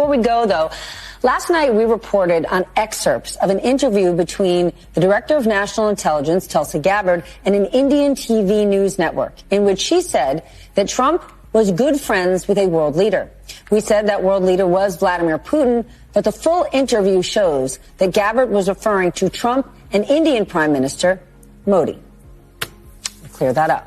Before we go, though, last night we reported on excerpts of an interview between the Director of National Intelligence, Tulsi Gabbard, and an Indian TV news network, in which she said that Trump was good friends with a world leader. We said that world leader was Vladimir Putin, but the full interview shows that Gabbard was referring to Trump and Indian Prime Minister Modi. Clear that up.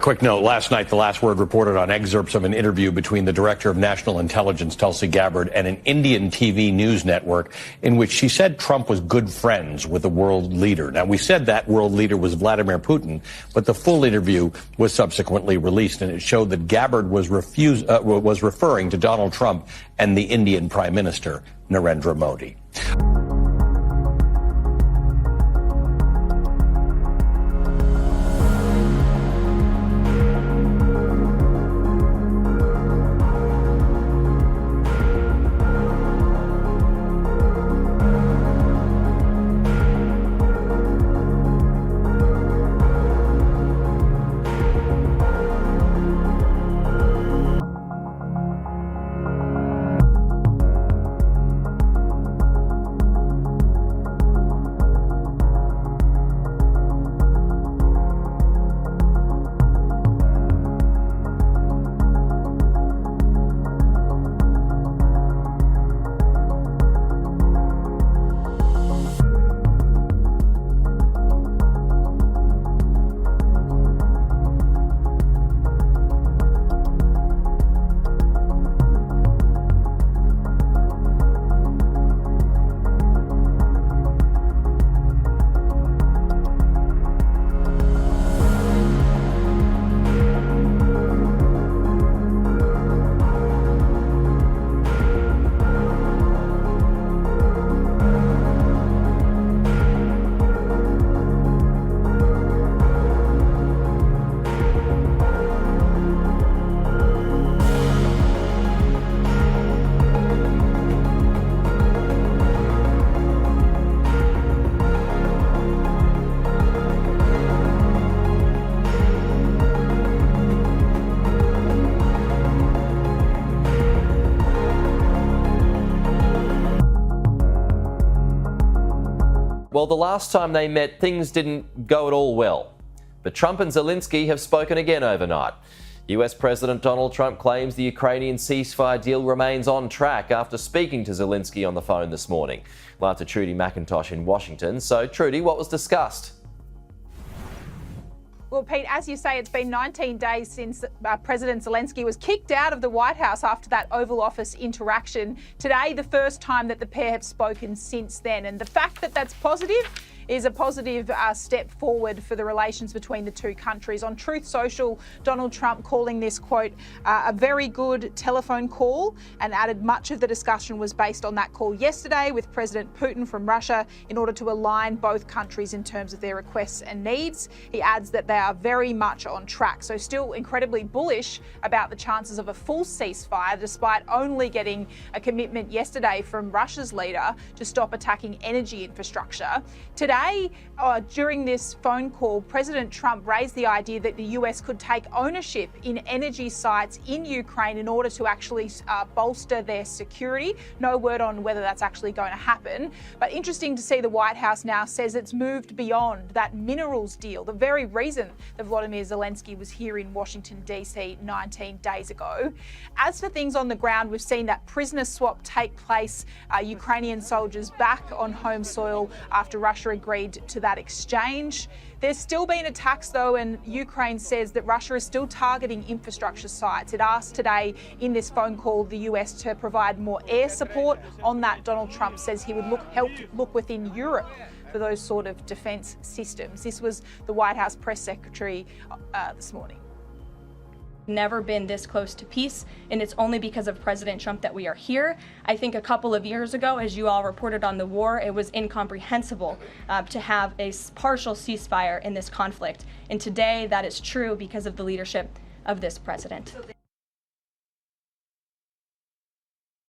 Quick note, last night, the last word reported on excerpts of an interview between the Director of National Intelligence, Tulsi Gabbard, and an Indian TV news network in which she said Trump was good friends with a world leader. Now, we said that world leader was Vladimir Putin, but the full interview was subsequently released, and it showed that Gabbard was referring to Donald Trump and the Indian Prime Minister, Narendra Modi. Well, the last time they met, things didn't go at all well. But Trump and Zelensky have spoken again overnight. US President Donald Trump claims the Ukrainian ceasefire deal remains on track after speaking to Zelensky on the phone this morning. Live to Trudy McIntosh in Washington. So, Trudy, what was discussed? Well, Pete, as you say, it's been 19 days since President Zelensky was kicked out of the White House after that Oval Office interaction. Today, the first time that the pair have spoken since then. And the fact that that's positive is a positive step forward for the relations between the two countries. On Truth Social, Donald Trump calling this, quote, a very good telephone call, and added much of the discussion was based on that call yesterday with President Putin from Russia in order to align both countries in terms of their requests and needs. He adds that they are very much on track, so still incredibly bullish about the chances of a full ceasefire, despite only getting a commitment yesterday from Russia's leader to stop attacking energy infrastructure. Today, during this phone call, President Trump raised the idea that the US could take ownership in energy sites in Ukraine in order to actually bolster their security. No word on whether that's actually going to happen, but interesting to see the White House now says it's moved beyond that minerals deal, the very reason that Vladimir Zelensky was here in Washington, D.C. 19 days ago. As for things on the ground, we've seen that prisoner swap take place, Ukrainian soldiers back on home soil after Russia agreed to that exchange. There's still been attacks, though, and Ukraine says that Russia is still targeting infrastructure sites. It asked today in this phone call the US to provide more air support. On that, Donald Trump says he would help look within Europe for those sort of defence systems. This was the White House press secretary this morning. Never been this close to peace, and it's only because of President Trump that we are here. I think a couple of years ago, as you all reported on the war, it was incomprehensible to have a partial ceasefire in this conflict. And today that is true because of the leadership of this president.